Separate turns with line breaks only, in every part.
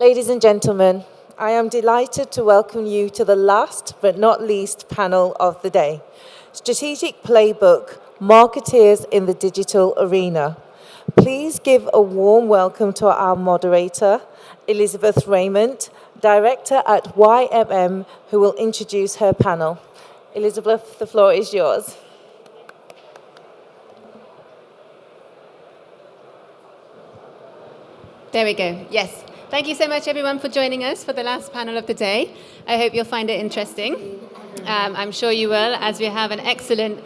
Ladies and gentlemen, I am delighted to welcome you to the last but not least panel of the day, Strategic Playbook, Marketeers in the Digital Arena. Please give a warm welcome to our moderator, Elizabeth Rayment, Director at YMM, who will introduce her panel. Elizabeth, the floor is yours.
There we go. Yes. Thank you so much, everyone, for joining us for the last panel of the day. I hope you'll find it interesting. I'm sure you will, as we have an excellent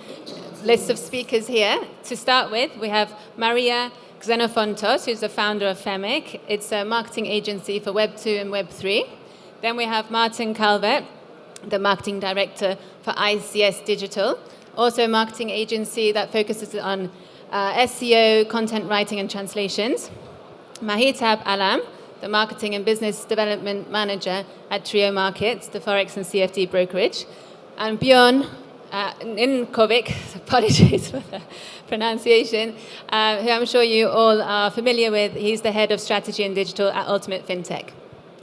list of speakers here. To start with, we have Maria Xenofontos, who's the founder of FEMIC. It's a marketing agency for Web 2 and Web 3. Then we have Martin Calvert, the marketing director for ICS-digital, also a marketing agency that focuses on SEO, content writing, and translations. Mahitab Allam, the marketing and business development manager at Triomarkets, the Forex and CFD brokerage. And Bojan Ninkovic, apologies for the pronunciation, who I'm sure you all are familiar with. He's the head of strategy and digital at Ultimate Fintech.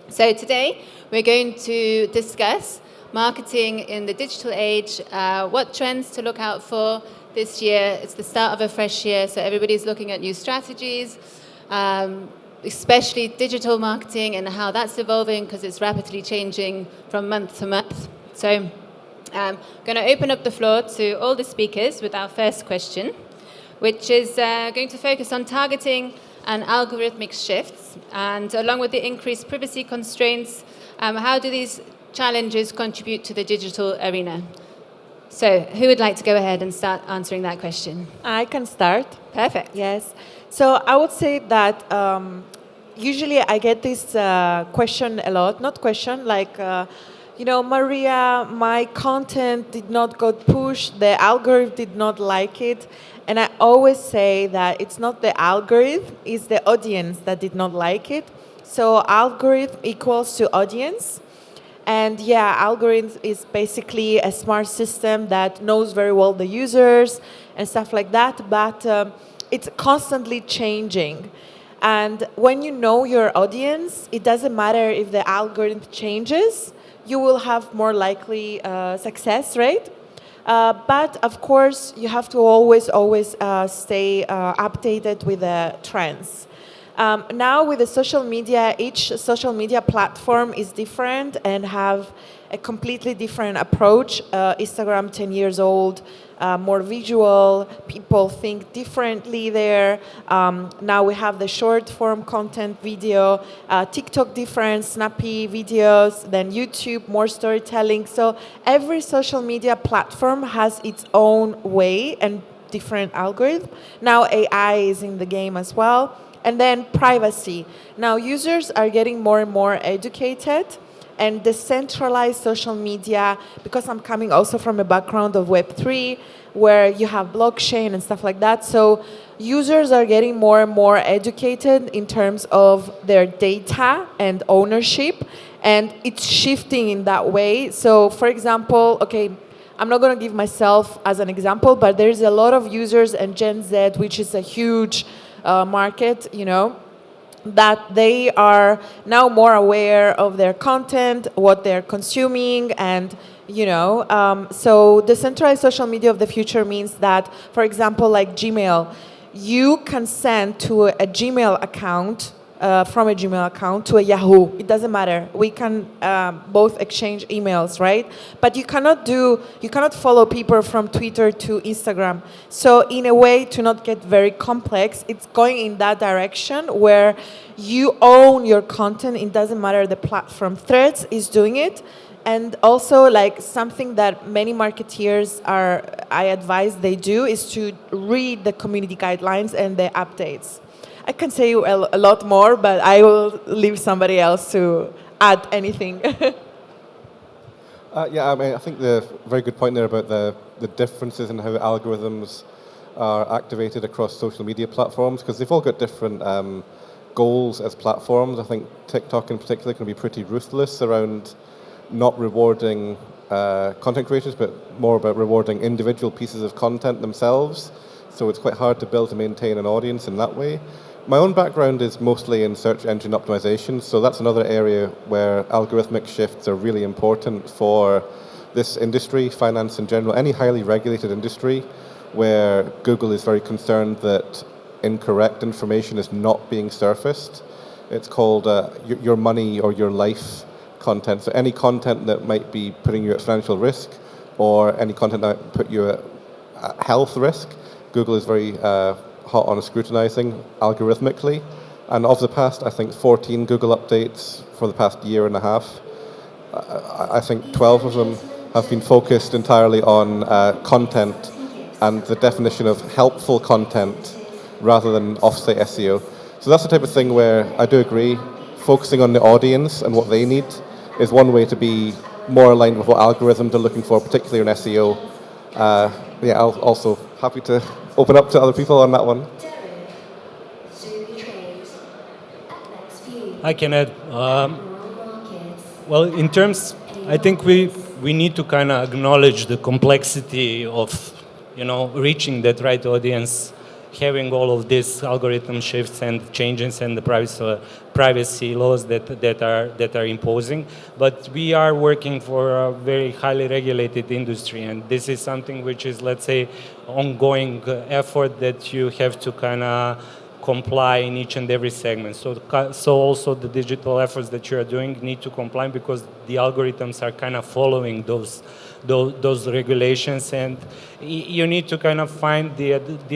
So today, we're going to discuss marketing in the digital age, what trends to look out for this year. It's the start of a fresh year, so everybody's looking at new strategies, especially digital marketing and how that's evolving because it's rapidly changing from month to month. So I'm going to open up the floor to all the speakers with our first question, which is going to focus on targeting and algorithmic shifts. And along with the increased privacy constraints, how do these challenges contribute to the digital arena? So who would like to go ahead and start answering that question?
I can start.
Perfect.
Yes. So I would say that usually I get this question a lot. Not question, like, Maria, my content did not get pushed. The algorithm did not like it. And I always say that it's not the algorithm, it's the audience that did not like it. So algorithm equals to audience. And yeah, algorithm is basically a smart system that knows very well the users and stuff like that. But it's constantly changing. And when you know your audience, it doesn't matter if the algorithm changes, you will have more likely success rate. But of course, you have to always stay updated with the trends. Now with the social media, each social media platform is different and have a completely different approach. Instagram, 10 years old, more visual, people think differently there. Now we have the short form content video, TikTok different, snappy videos, then YouTube, more storytelling. So every social media platform has its own way and different algorithm. Now AI is in the game as well. And then privacy. Now users are getting more and more educated, and decentralized social media, because I'm coming also from a background of Web3, where you have blockchain and stuff like that. So users are getting more and more educated in terms of their data and ownership, and it's shifting in that way. So for example, okay, I'm not going to give myself as an example, but there's a lot of users and Gen Z, which is a huge market, that they are now more aware of their content, what they're consuming, and so decentralized social media of the future means that, for example, like Gmail, you can send to a Gmail account from a Gmail account to a Yahoo. It doesn't matter. We can both exchange emails, right? But you cannot follow people from Twitter to Instagram. So in a way, to not get very complex, it's going in that direction where you own your content. It doesn't matter the platform. Threads is doing it. And also, like, something that many marketeers I advise they do is to read the community guidelines and the updates. I can say a lot more, but I will leave somebody else to add anything.
I think the very good point there about the differences in how algorithms are activated across social media platforms, because they've all got different goals as platforms. I think TikTok in particular can be pretty ruthless around not rewarding content creators, but more about rewarding individual pieces of content themselves. So it's quite hard to build and maintain an audience in that way. My own background is mostly in search engine optimization, so that's another area where algorithmic shifts are really important for this industry, finance in general, any highly regulated industry where Google is very concerned that incorrect information is not being surfaced. It's called your money or your life content. So any content that might be putting you at financial risk or any content that might put you at health risk, Google is very hot on scrutinizing algorithmically. And of the past, I think 14 Google updates for the past year and a half, I think 12 of them have been focused entirely on content and the definition of helpful content rather than off-site SEO. So that's the type of thing where I do agree, focusing on the audience and what they need is one way to be more aligned with what algorithms are looking for, particularly in SEO. Yeah, I'll also happy to open up to other people on that one.
I can add. Well, in terms, I think we need to kind of acknowledge the complexity of, reaching that right audience, having all of these algorithm shifts and changes and the privacy laws that are imposing. But we are working for a very highly regulated industry, and this is something which is, let's say, ongoing effort that you have to kind of comply in each and every segment. So also the digital efforts that you are doing need to comply because the algorithms are kind of following those regulations, and you need to kind of find the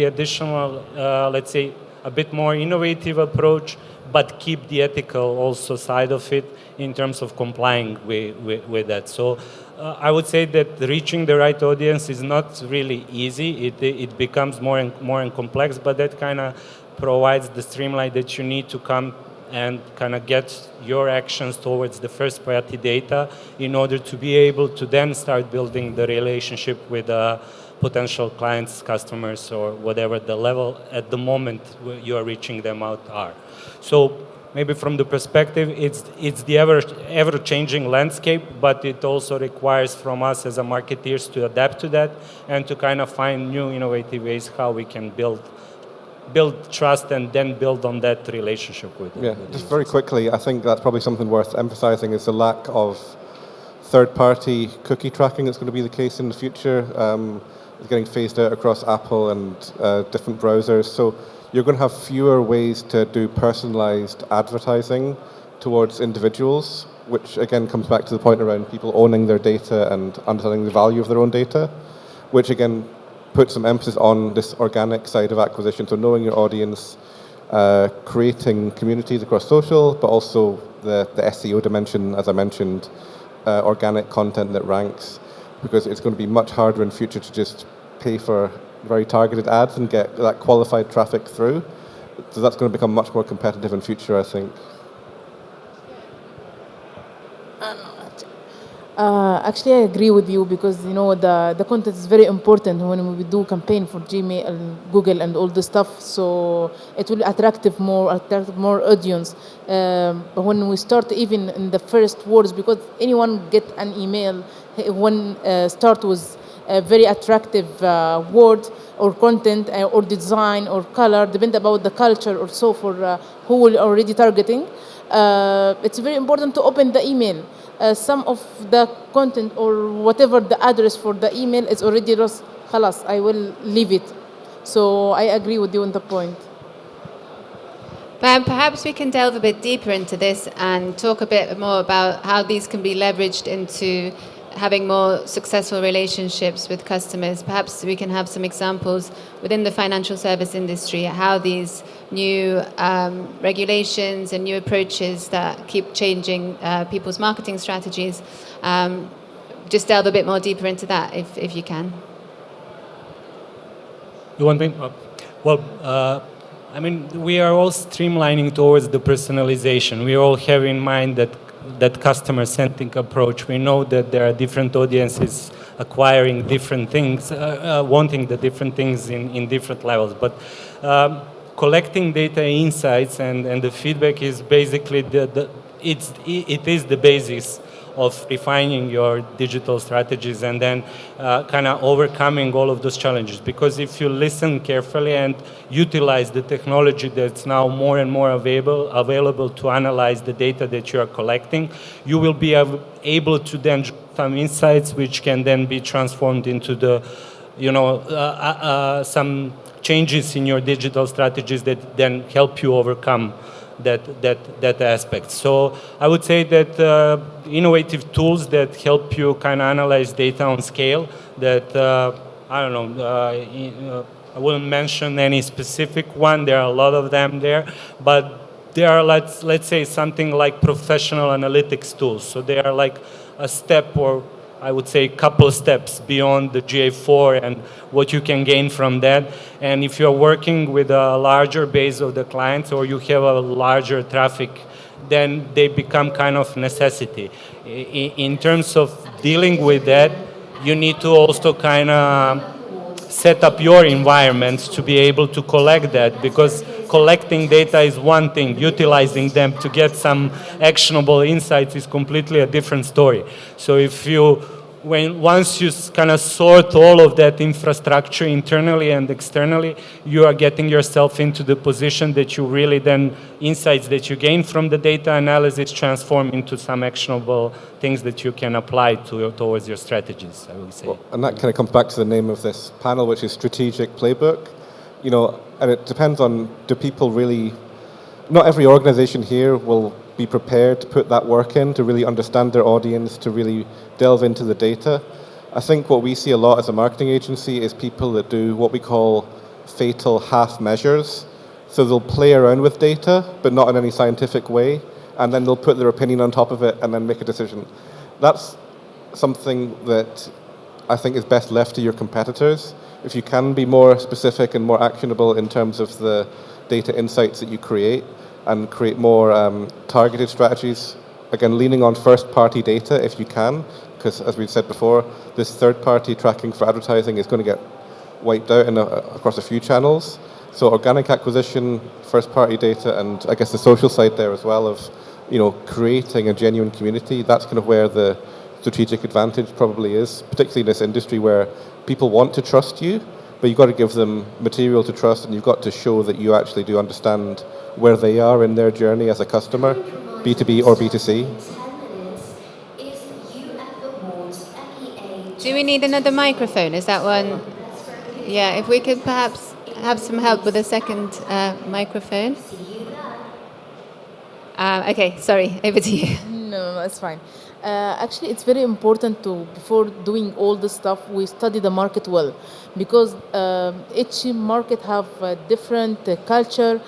additional, let's say, a bit more innovative approach, but keep the ethical also side of it in terms of complying with that. So I would say that reaching the right audience is not really easy. It becomes more and complex, but that kind of provides the streamline that you need to come and kind of get your actions towards the first party data in order to be able to then start building the relationship with potential clients, customers, or whatever the level at the moment you are reaching them out are. So maybe from the perspective, it's the ever-changing landscape, but it also requires from us as a marketeers to adapt to that and to kind of find new innovative ways how we can build trust and then build on that relationship with them.
Yeah, just very quickly, I think that's probably something worth emphasizing is the lack of third-party cookie tracking that's going to be the case in the future. It's getting phased out across Apple and different browsers. So you're going to have fewer ways to do personalized advertising towards individuals, which again comes back to the point around people owning their data and understanding the value of their own data, which again put some emphasis on this organic side of acquisition, so knowing your audience, creating communities across social, but also the SEO dimension, as I mentioned, organic content that ranks, because it's going to be much harder in future to just pay for very targeted ads and get that qualified traffic through. So that's going to become much more competitive in future, I think.
Actually, I agree with you because the content is very important when we do campaign for Gmail and Google and all the stuff. So it will attract more audience. But when we start even in the first words, because anyone get an email when start with a very attractive word or content or design or color, depend about the culture or so for who we're already targeting. It's very important to open the email. Some of the content or whatever the address for the email is already lost. Khalas, I will leave it. So I agree with you on the point.
Perhaps we can delve a bit deeper into this and talk a bit more about how these can be leveraged into having more successful relationships with customers. Perhaps we can have some examples within the financial service industry, how these new regulations and new approaches that keep changing people's marketing strategies. Just delve a bit more deeper into that, if you can.
You want me? Well, I mean, we are all streamlining towards the personalization. We all have in mind that customer-centric approach. We know that there are different audiences acquiring different things, wanting the different things in different levels. But collecting data insights and the feedback is basically it is the basis of refining your digital strategies and then kind of overcoming all of those challenges. Because if you listen carefully and utilize the technology that's now more and more available to analyze the data that you are collecting, you will be able to then draw some insights which can then be transformed into the, some changes in your digital strategies that then help you overcome that aspect. So I would say that innovative tools that help you kind of analyze data on scale that, I wouldn't mention any specific one, there are a lot of them there, but there are, let's say, something like professional analytics tools. So they are like a step, or I would say a couple steps beyond the GA4 and what you can gain from that. And if you're working with a larger base of the clients or you have a larger traffic, then they become kind of necessity. In terms of dealing with that, you need to also kind of set up your environments to be able to collect that, because collecting data is one thing, utilizing them to get some actionable insights is completely a different story. So if you, once you kind of sort all of that infrastructure internally and externally, you are getting yourself into the position that you really then, insights that you gain from the data analysis transform into some actionable things that you can apply towards your strategies, I would say.
Well, and that kind of comes back to the name of this panel, which is Strategic Playbook. And it depends on, do people really, not every organization here will be prepared to put that work in, to really understand their audience, to really delve into the data. I think what we see a lot as a marketing agency is people that do what we call fatal half measures. So they'll play around with data, but not in any scientific way, and then they'll put their opinion on top of it and then make a decision. That's something that I think is best left to your competitors. If you can be more specific and more actionable in terms of the data insights that you create, and create more targeted strategies, again, leaning on first-party data if you can, because as we said before, this third-party tracking for advertising is going to get wiped out across a few channels. So organic acquisition, first-party data, and I guess the social side there as well of, creating a genuine community, that's kind of where the strategic advantage probably is, particularly in this industry where people want to trust you, but you've got to give them material to trust, and you've got to show that you actually do understand where they are in their journey as a customer, B2B or B2C.
Do we need another microphone? Is that one? Yeah, if we could perhaps have some help with a second microphone. Okay, sorry, over to you.
No, it's fine. Actually, it's very important to, before doing all this stuff, we study the market well, because each market have a different culture.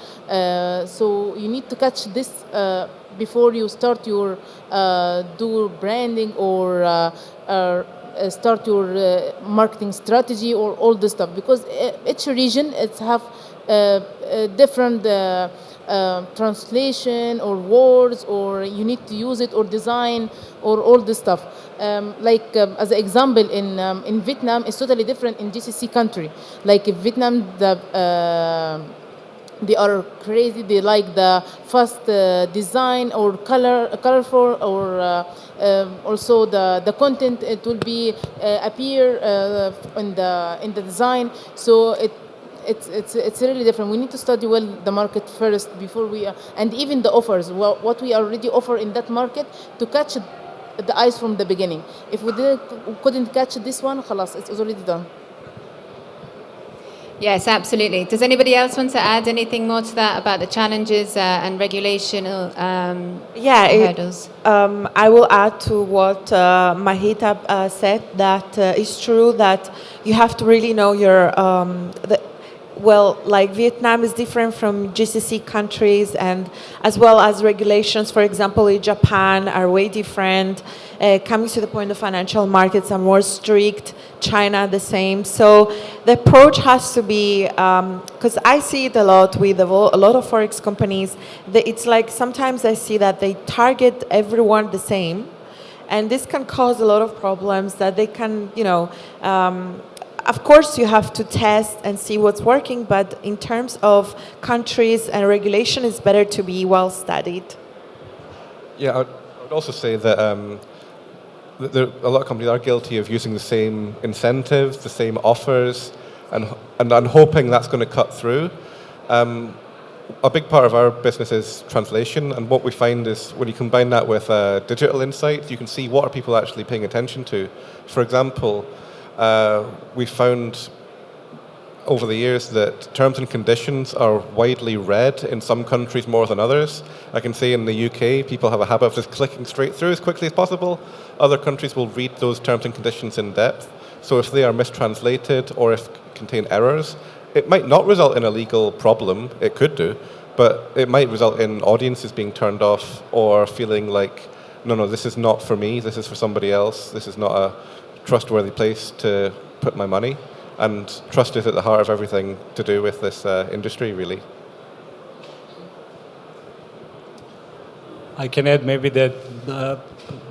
So you need to catch this before you start your do branding or start your marketing strategy or all this stuff, because each region it's have different translation or words, or you need to use it or design or all this stuff. As an example, in Vietnam, it's totally different in GCC country. Like in Vietnam, they are crazy. They like the fast design or colorful, or also the content. It will be appear in the design. So it's really different. We need to study well the market first before we and even the offers. What we already offer in that market to catch the eyes from the beginning. If we couldn't catch this one, خلاص, it's already done.
Yes, absolutely. Does anybody else want to add anything more to that about the challenges and regulational hurdles?
I will add to what Mahitab said, that it's true that you have to really know your like Vietnam is different from GCC countries, and as well as regulations, for example, in Japan are way different. Coming to the point of financial markets are more strict, China the same. So the approach has to be, because I see it a lot with a lot of Forex companies, it's like sometimes I see that they target everyone the same, and this can cause a lot of problems that they can, of course, you have to test and see what's working, but in terms of countries and regulation, it's better to be well studied.
Yeah, I would also say that a lot of companies are guilty of using the same incentives, the same offers, and hoping that's going to cut through. A big part of our business is translation, and what we find is when you combine that with digital insights, you can see what are people actually paying attention to. For example, we found over the years that terms and conditions are widely read in some countries more than others. I can say in the UK, people have a habit of just clicking straight through as quickly as possible. Other countries will read those terms and conditions in depth. So if they are mistranslated or if contain errors, it might not result in a legal problem. It could do, but it might result in audiences being turned off or feeling like, no, this is not for me, this is for somebody else, this is not a trustworthy place to put my money. And trust is at the heart of everything to do with this industry, really.
I can add maybe that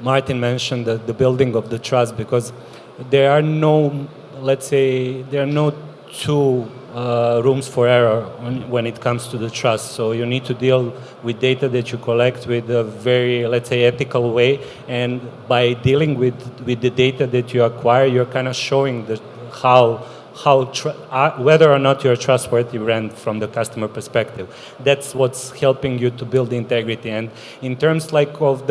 Martin mentioned the building of the trust, because there are no, let's say, there are no two rooms for error when it comes to the trust. So you need to deal with data that you collect with a very, let's say, ethical way. And by dealing with the data that you acquire, you're kind of showing whether or not you're a trustworthy brand from the customer perspective. That's what's helping you to build the integrity. And in terms like of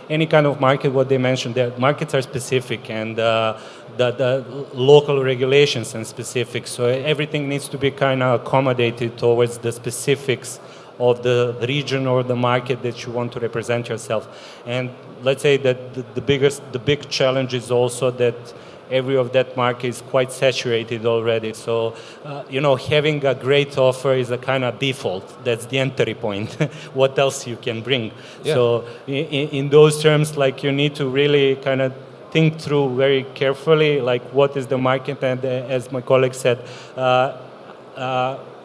any kind of market, what they mentioned, the markets are specific, and the local regulations and specifics. So everything needs to be kind of accommodated towards the specifics of the region or the market that you want to represent yourself. And let's say that the big challenge is also that every of that market is quite saturated already. So, having a great offer is a kind of default. That's the entry point. What else you can bring? Yeah. So, in those terms, like, you need to really kind of think through very carefully, like, what is the market, and as my colleague said,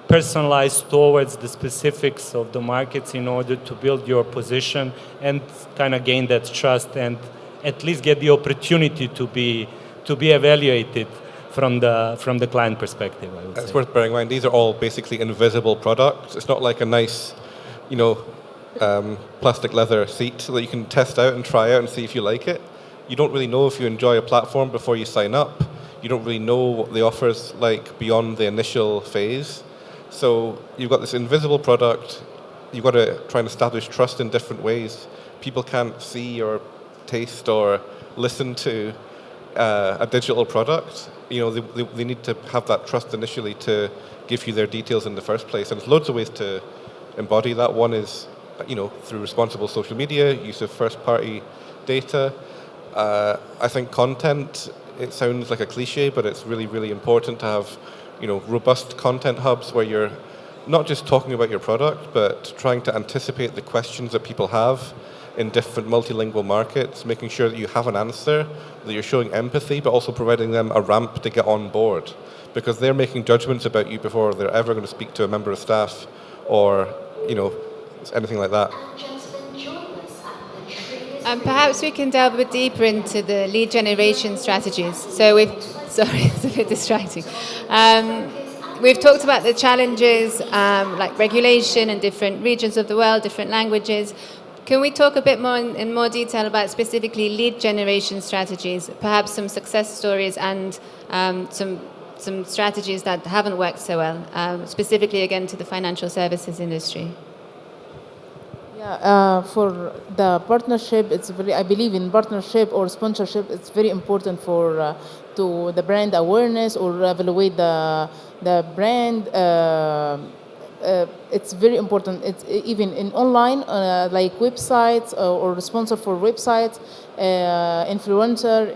personalized towards the specifics of the markets in order to build your position and kind of gain that trust and at least get the opportunity to be evaluated from the client perspective, I would say.
It's worth bearing in mind, these are all basically invisible products. It's not like a nice, plastic leather seat that you can test out and try out and see if you like it. You don't really know if you enjoy a platform before you sign up. You don't really know what the offer's like beyond the initial phase. So you've got this invisible product. You've got to try and establish trust in different ways. People can't see or taste or listen to a digital product. They need to have that trust initially to give you their details in the first place. And there's loads of ways to embody that. One is, through responsible social media, use of first-party data. I think content, it sounds like a cliche, but it's really, really important to have, robust content hubs where you're not just talking about your product, but trying to anticipate the questions that people have in different multilingual markets, making sure that you have an answer, that you're showing empathy, but also providing them a ramp to get on board, because they're making judgments about you before they're ever going to speak to a member of staff or, anything like that.
Perhaps we can delve a bit deeper into the lead generation strategies. So sorry, it's a bit distracting. We've talked about the challenges like regulation in different regions of the world, different languages. Can we talk a bit more in more detail about specifically lead generation strategies, perhaps some success stories and some strategies that haven't worked so well, specifically again to the financial services industry?
Yeah, for the partnership, I believe in partnership or sponsorship. It's very important for to the brand awareness or evaluate the brand. It's very important. It's even in online, like websites or sponsor for websites, influencer,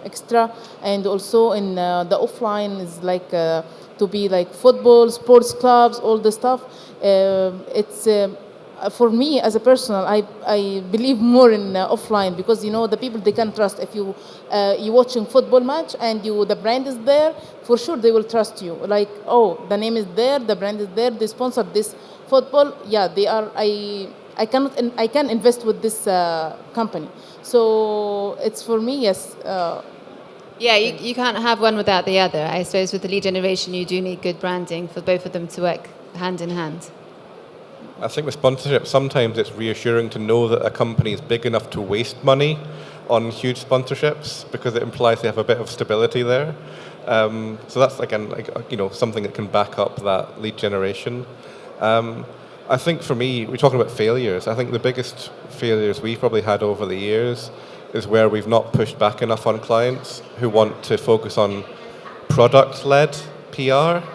extra, and also in the offline is like to be like football, sports clubs, all the stuff. It's for me as a personal, I believe more in offline because the people they can trust. If you watching football match and the brand is there, for sure they will trust you. Like, oh, the name is there, the brand is there, they sponsor this football. Yeah, they are. I can invest with this company. So it's for me, yes.
Yeah, you can't have one without the other. I suppose with the lead generation, you do need good branding for both of them to work hand in hand. I
think with sponsorship, sometimes it's reassuring to know that a company is big enough to waste money on huge sponsorships because it implies they have a bit of stability there. So that's again, something that can back up that lead generation. I think for me, we're talking about failures. I think the biggest failures we've probably had over the years is where we've not pushed back enough on clients who want to focus on product-led PR.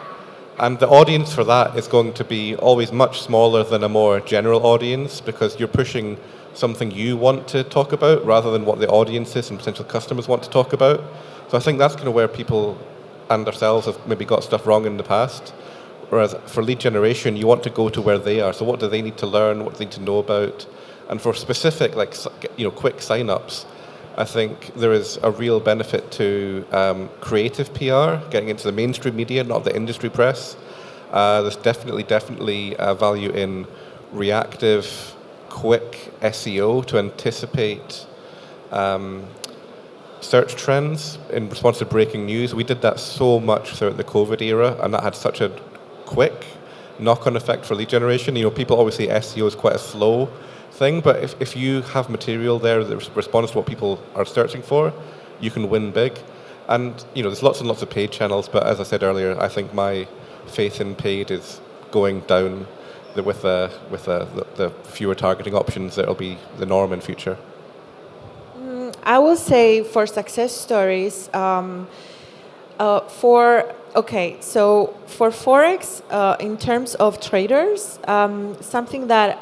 And the audience for that is going to be always much smaller than a more general audience because you're pushing something you want to talk about rather than what the audiences and potential customers want to talk about. So I think that's kind of where people and ourselves have maybe got stuff wrong in the past. Whereas for lead generation, you want to go to where they are. So what do they need to learn? What do they need to know about? And for specific, quick sign-ups, I think there is a real benefit to creative PR, getting into the mainstream media, not the industry press. There's definitely value in reactive, quick SEO to anticipate search trends in response to breaking news. We did that so much throughout the COVID era, and that had such a quick knock-on effect for lead generation. People always say SEO is quite a slow thing, but if you have material there that responds to what people are searching for, you can win big. And there's lots and lots of paid channels, but as I said earlier, I think my faith in paid is going down with the fewer targeting options that'll be the norm in future.
I will say for success stories, so for Forex, in terms of traders, something that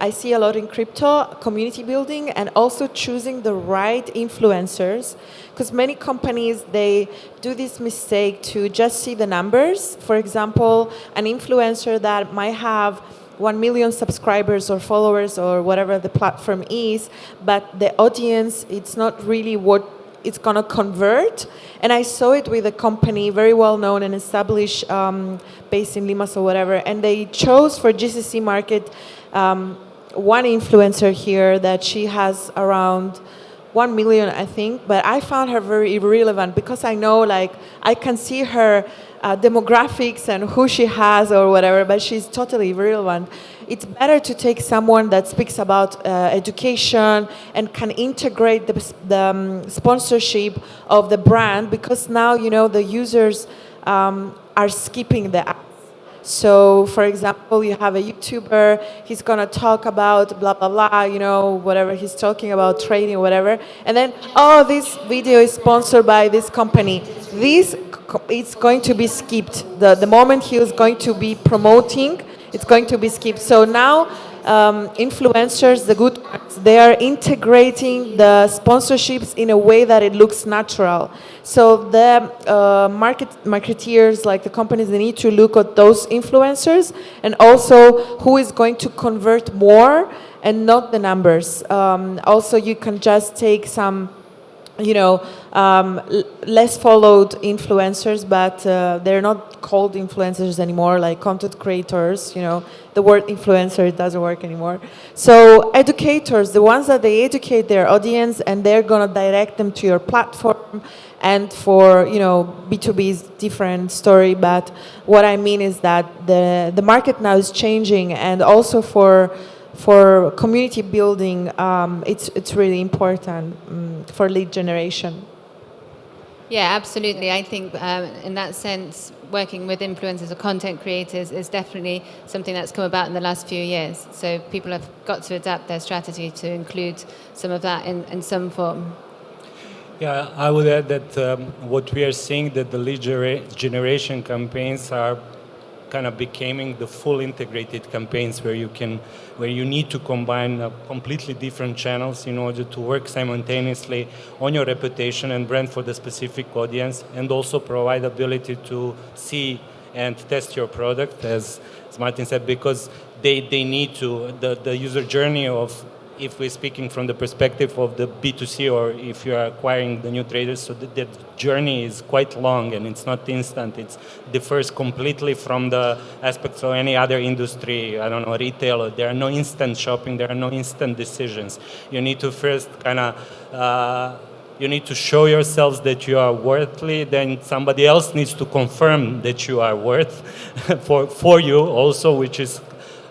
I see a lot in crypto, community building, and also choosing the right influencers, because many companies, they do this mistake to just see the numbers. For example, an influencer that might have 1 million subscribers or followers or whatever the platform is, but the audience, it's not really what it's going to convert. And I saw it with a company very well known and established, based in Limassol or whatever, and they chose for GCC market one influencer here that she has around 1 million, I think, but I found her very irrelevant because I know, I can see her demographics and who she has or whatever, but she's totally irrelevant. It's better to take someone that speaks about education and can integrate the sponsorship of the brand, because now, the users are skipping the ads. So, for example, you have a YouTuber, he's going to talk about blah, blah, blah, whatever he's talking about, trading, whatever. And then, this video is sponsored by this company. It's going to be skipped. The moment he is going to be promoting, it's going to be skipped. So now, influencers, the good ones, they are integrating the sponsorships in a way that it looks natural. So the marketeers, like the companies, they need to look at those influencers and also who is going to convert more and not the numbers. Also, you can just take some less followed influencers, but they're not called influencers anymore, like content creators. The word influencer, it doesn't work anymore. So educators, the ones that they educate their audience and they're going to direct them to your platform. And for B2B is different story, but what I mean is that the market now is changing, and also for community building, it's really important for lead generation.
Yeah, absolutely. I think in that sense, working with influencers or content creators is definitely something that's come about in the last few years. So people have got to adapt their strategy to include some of that in some form.
Yeah, I would add that what we are seeing, that the lead generation campaigns are kind of becoming the full integrated campaigns where you need to combine completely different channels in order to work simultaneously on your reputation and brand for the specific audience, and also provide ability to see and test your product, as Martin said, because they need to, the user journey of, if we're speaking from the perspective of the B2C, or if you are acquiring the new traders, so that journey is quite long and it's not instant. It differs completely from the aspects of any other industry, retail. There are no instant shopping, there are no instant decisions. You need to first you need to show yourselves that you are worthy, then somebody else needs to confirm that you are worth for you also, which is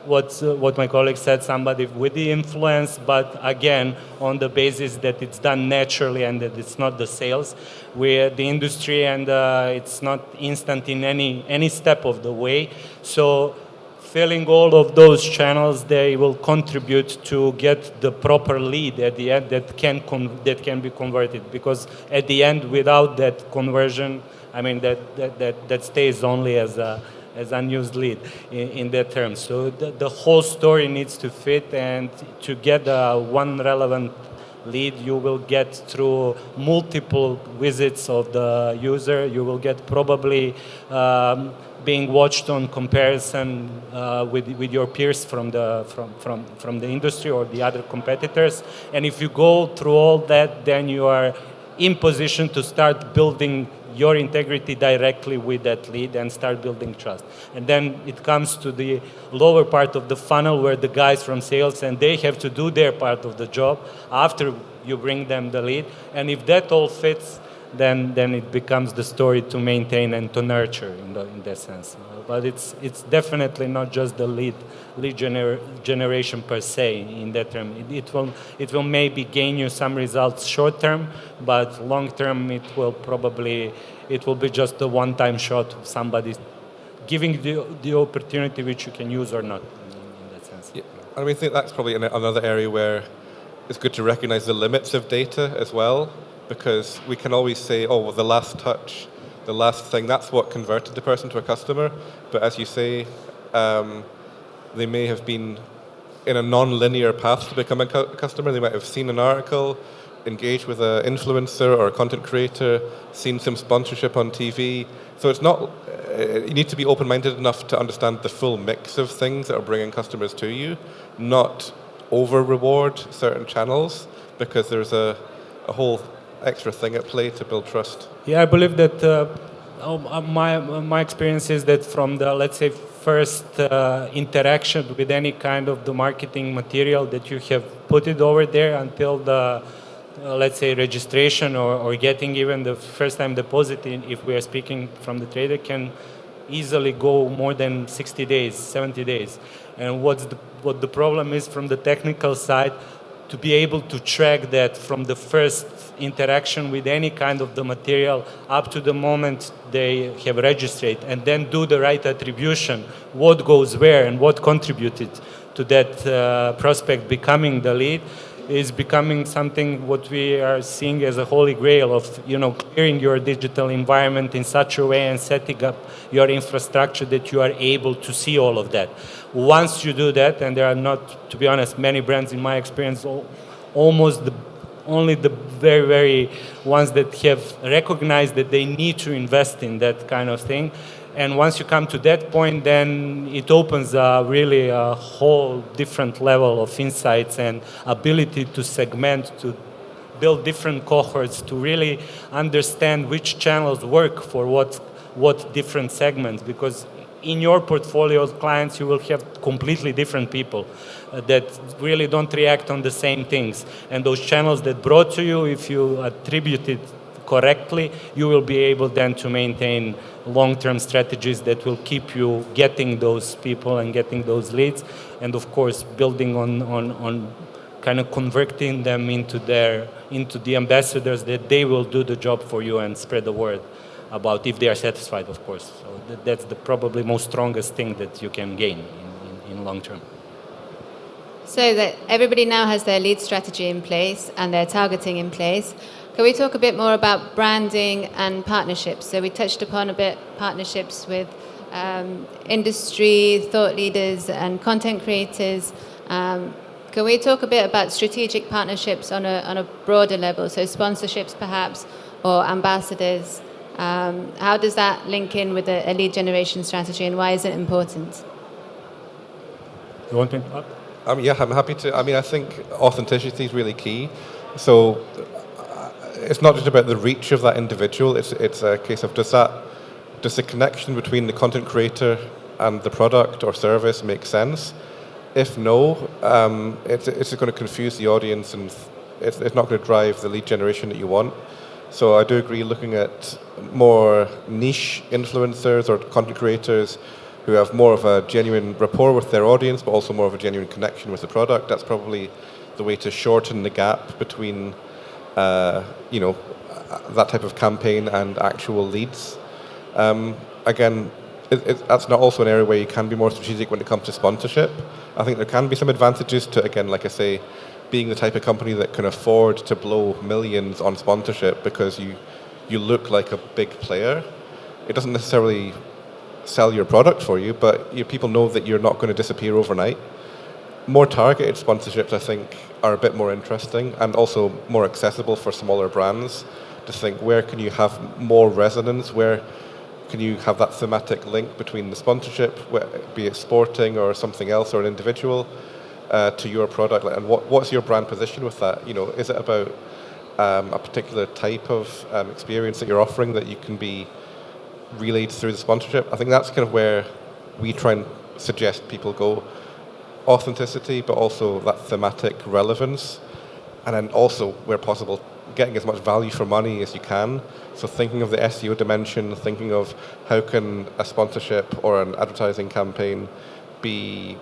what my colleague said, somebody with the influence, but again, on the basis that it's done naturally and that it's not the sales. We're the industry, and it's not instant in any step of the way. So filling all of those channels, they will contribute to get the proper lead at the end that can be converted. Because at the end, without that conversion, I mean that stays only as unused lead in that term. So the whole story needs to fit, and to get one relevant lead, you will get through multiple visits of the user. You will get probably being watched on comparison with your peers from the industry or the other competitors. And if you go through all that, then you are in position to start building your integrity directly with that lead and start building trust. And then it comes to the lower part of the funnel, where the guys from sales, and they have to do their part of the job after you bring them the lead. And if that all fits, then it becomes the story to maintain and to nurture in that sense. But it's definitely not just the lead generation per se in that term. It will maybe gain you some results short term, but long term it will be just a one-time shot of somebody giving the opportunity which you can use or not in that sense.
Yeah. I mean, I think that's probably another area where it's good to recognize the limits of data as well, because we can always say, oh, well, the last touch, the last thing, that's what converted the person to a customer. But as you say, they may have been in a non-linear path to become a customer. They might have seen an article, engaged with an influencer or a content creator, seen some sponsorship on TV. So it's not, you need to be open-minded enough to understand the full mix of things that are bringing customers to you, not over-reward certain channels, because there's a whole extra thing at play to build trust.
Yeah, I believe that my experience is that from the, let's say, first interaction with any kind of the marketing material that you have put it over there until the, let's say, registration or getting even the first time deposit, if we are speaking from the trader, can easily go more than 60 days, 70 days. And what the problem is from the technical side, to be able to track that from the first interaction with any kind of the material up to the moment they have registered, and then do the right attribution, what goes where and what contributed to that prospect becoming the lead, is becoming something what we are seeing as a holy grail of, clearing your digital environment in such a way and setting up your infrastructure that you are able to see all of that. Once you do that, and there are not, to be honest, many brands in my experience, almost only the very, very ones that have recognized that they need to invest in that kind of thing. And once you come to that point, then it opens really a whole different level of insights and ability to segment, to build different cohorts, to really understand which channels work for what different segments. Because in your portfolio of clients, you will have completely different people that really don't react on the same things. And those channels that brought to you, if you attribute it correctly, you will be able then to maintain long-term strategies that will keep you getting those people and getting those leads, and of course building on kind of converting them into the ambassadors that they will do the job for you and spread the word about, if they are satisfied, of course. So that's the probably most strongest thing that you can gain in long term.
So that everybody now has their lead strategy in place and their targeting in place. Can we talk a bit more about branding and partnerships? So we touched upon a bit partnerships with industry, thought leaders and content creators. Can we talk a bit about strategic partnerships on a broader level? So sponsorships perhaps, or ambassadors. How does that link in with a lead generation strategy, and why is it important?
You want to?
Yeah, I'm happy to. I mean, I think authenticity is really key. So it's not just about the reach of that individual. It's a case of does the connection between the content creator and the product or service make sense? If no, it's going to confuse the audience, and it's not going to drive the lead generation that you want. So I do agree, looking at more niche influencers or content creators who have more of a genuine rapport with their audience, but also more of a genuine connection with the product. That's probably the way to shorten the gap between, that type of campaign and actual leads. Again, that's not also an area where you can be more strategic when it comes to sponsorship. I think there can be some advantages to, again, like I say, being the type of company that can afford to blow millions on sponsorship because you look like a big player. It doesn't necessarily sell your product for you, but people know that you're not going to disappear overnight. More targeted sponsorships, I think, are a bit more interesting and also more accessible for smaller brands to think, where can you have more resonance? Where can you have that thematic link between the sponsorship, be it sporting or something else or an individual, to your product? And what's your brand position with that? Is it about a particular type of experience that you're offering that you can be relayed through the sponsorship? I think that's kind of where we try and suggest people go. Authenticity, but also that thematic relevance, and then also, where possible, getting as much value for money as you can. So thinking of the SEO dimension, thinking of how can a sponsorship or an advertising campaign be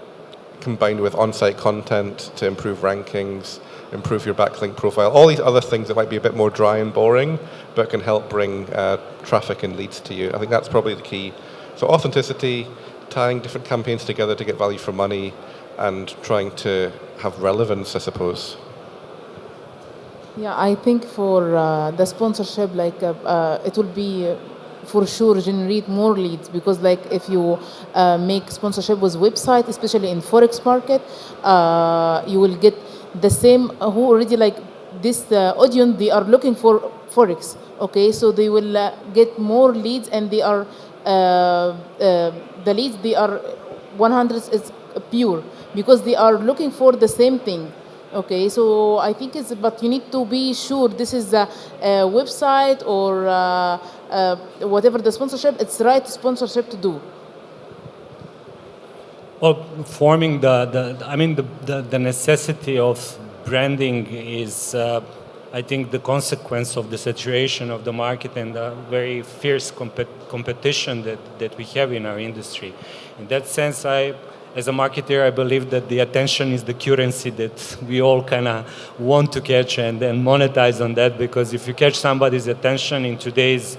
combined with on-site content to improve rankings, improve your backlink profile, all these other things that might be a bit more dry and boring, but can help bring traffic and leads to you. I think that's probably the key. So authenticity, tying different campaigns together to get value for money, and trying to have relevance, I suppose.
Yeah, I think for the sponsorship, it will be for sure generate more leads, because if you make sponsorship with website, especially in Forex market, you will get the same who already this audience, they are looking for Forex. Okay, so they will get more leads, and they are the leads, they are 100 is pure, because they are looking for the same thing. Okay, so I think but you need to be sure this is a website or whatever the sponsorship, it's right sponsorship to do.
Well, forming the necessity of branding is, I think, the consequence of the saturation of the market and the very fierce competition that we have in our industry. In that sense, as a marketer, I believe that the attention is the currency that we all kind of want to catch and monetize on that, because if you catch somebody's attention in today's,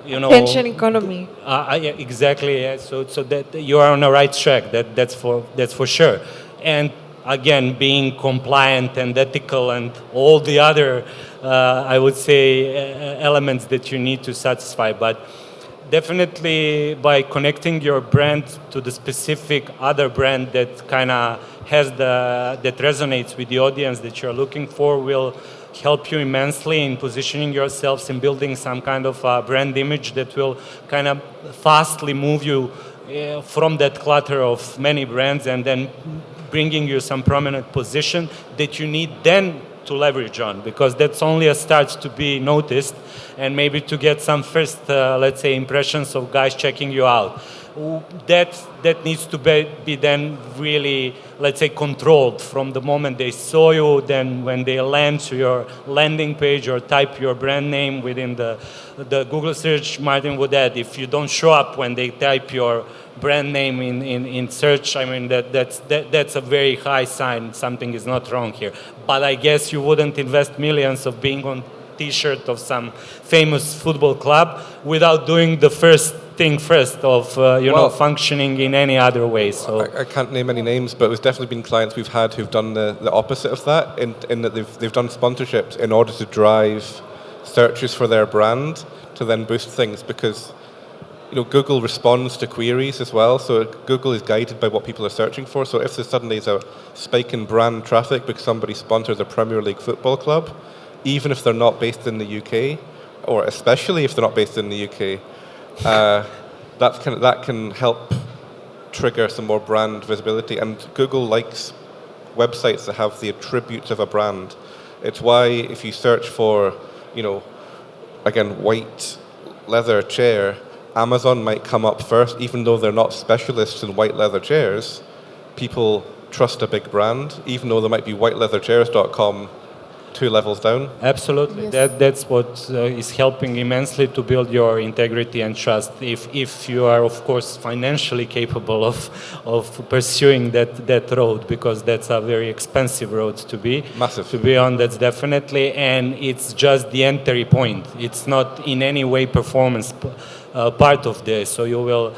attention economy.
Yeah, exactly. Yeah. So that you are on the right track. That's for sure. And again, being compliant and ethical and all the other, I would say, elements that you need to satisfy. But definitely, by connecting your brand to the specific other brand that kind of that resonates with the audience that you're looking for, will help you immensely in positioning yourselves and building some kind of brand image that will kind of fastly move you from that clutter of many brands, and then bringing you some prominent position that you need then to leverage on, because that's only a start to be noticed and maybe to get some first, let's say, impressions of guys checking you out. That needs to be then really, let's say, controlled from the moment they saw you, then when they land to your landing page or type your brand name within the Google search. Martin would add, if you don't show up when they type your brand name in search, I mean, that's a very high sign something is not wrong here. But I guess you wouldn't invest millions of being on T-shirt of some famous football club without doing the first thing first of functioning in any other way. So
I can't name any names, but there's definitely been clients we've had who've done the opposite of that, in that they've done sponsorships in order to drive searches for their brand to then boost things, because Google responds to queries as well, so Google is guided by what people are searching for. So if there suddenly is a spike in brand traffic because somebody sponsors a Premier League football club, even if they're not based in the UK, or especially if they're not based in the UK, that can help trigger some more brand visibility. And Google likes websites that have the attributes of a brand. It's why if you search for, again, white leather chair, Amazon might come up first, even though they're not specialists in white leather chairs. People trust a big brand, even though there might be whiteleatherchairs.com 2 levels down.
Absolutely.
Yes.
That's what is helping immensely to build your integrity and trust. If you are, of course, financially capable of pursuing that road, because that's a very expensive road to be.
Massive.
To be on, that's definitely, and it's just the entry point. It's not in any way performance part of this. So you will.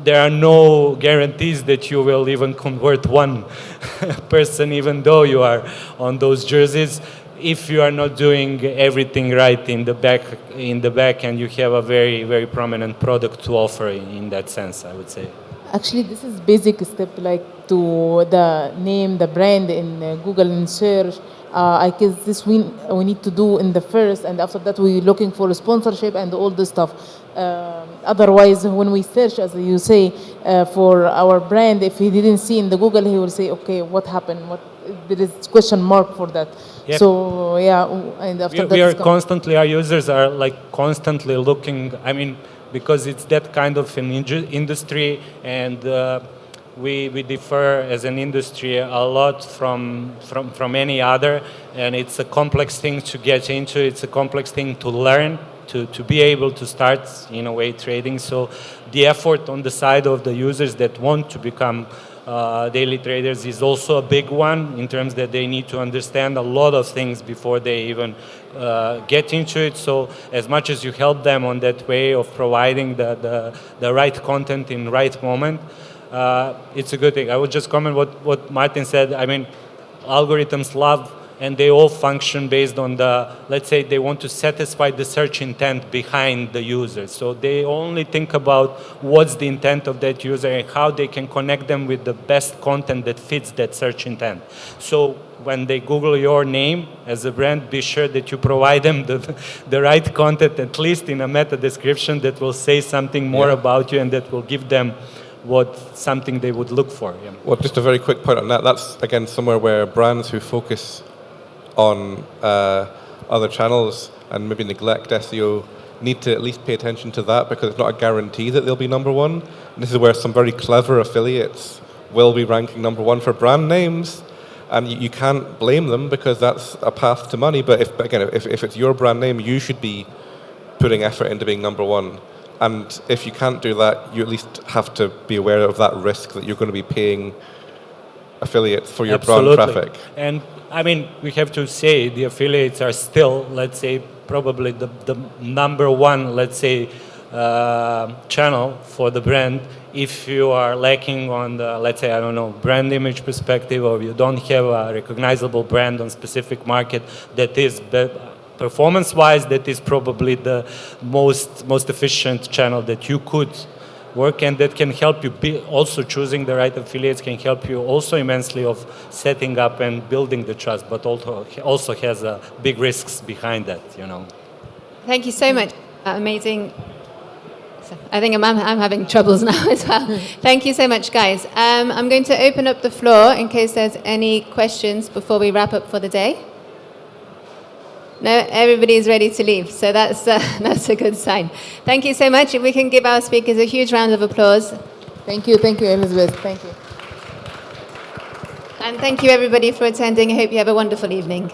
There are no guarantees that you will even convert one person, even though you are on those jerseys, if you are not doing everything right in the back, and you have a very, very prominent product to offer in that sense, I would say.
Actually, this is basic step like to the name, the brand in Google and search. I guess this we need to do in the first, and after that we're looking for sponsorship and all this stuff. Otherwise, when we search, as you say, for our brand, if he didn't see in the Google, he will say, okay, what happened? What there is question mark for that.
Yep.
So yeah, and after that,
we are constantly, our users are like constantly looking. I mean, because it's that kind of an industry, and we differ as an industry a lot from any other, and it's a complex thing to get into. It's a complex thing to learn, to be able to start, in a way, trading. So the effort on the side of the users that want to become daily traders is also a big one, in terms that they need to understand a lot of things before they even get into it. So as much as you help them on that way of providing the right content in right moment, it's a good thing. I would just comment what Martin said. I mean, algorithms love, and they all function based on let's say they want to satisfy the search intent behind the user. So they only think about what's the intent of that user and how they can connect them with the best content that fits that search intent. So when they Google your name as a brand, be sure that you provide them the right content, at least in a meta description, that will say something more about you and that will give them something they would look for. Yeah.
Well, just a very quick point on that. That's, again, somewhere where brands who focus on other channels and maybe neglect SEO need to at least pay attention to that, because it's not a guarantee that they'll be number one. And this is where some very clever affiliates will be ranking number one for brand names, and you can't blame them, because that's a path to money. But if it's your brand name, you should be putting effort into being number one. And if you can't do that, you at least have to be aware of that risk that you're going to be paying affiliates for your brand traffic.
And I mean, we have to say the affiliates are still, let's say, probably the number one, let's say, channel for the brand. If you are lacking on the, let's say, I don't know, brand image perspective, or you don't have a recognizable brand on specific market that is performance-wise, that is probably the most efficient channel that you could work, and that can help you also choosing the right affiliates can help you also immensely of setting up and building the trust, but also has big risks behind that, you know.
Thank you so much. Amazing. I think I'm having troubles now as well. Thank you so much, guys. I'm going to open up the floor in case there's any questions before we wrap up for the day. No, everybody's ready to leave, so that's a good sign. Thank you so much. If we can give our speakers a huge round of applause.
Thank you, Elizabeth. Thank you.
And thank you, everybody, for attending. I hope you have a wonderful evening.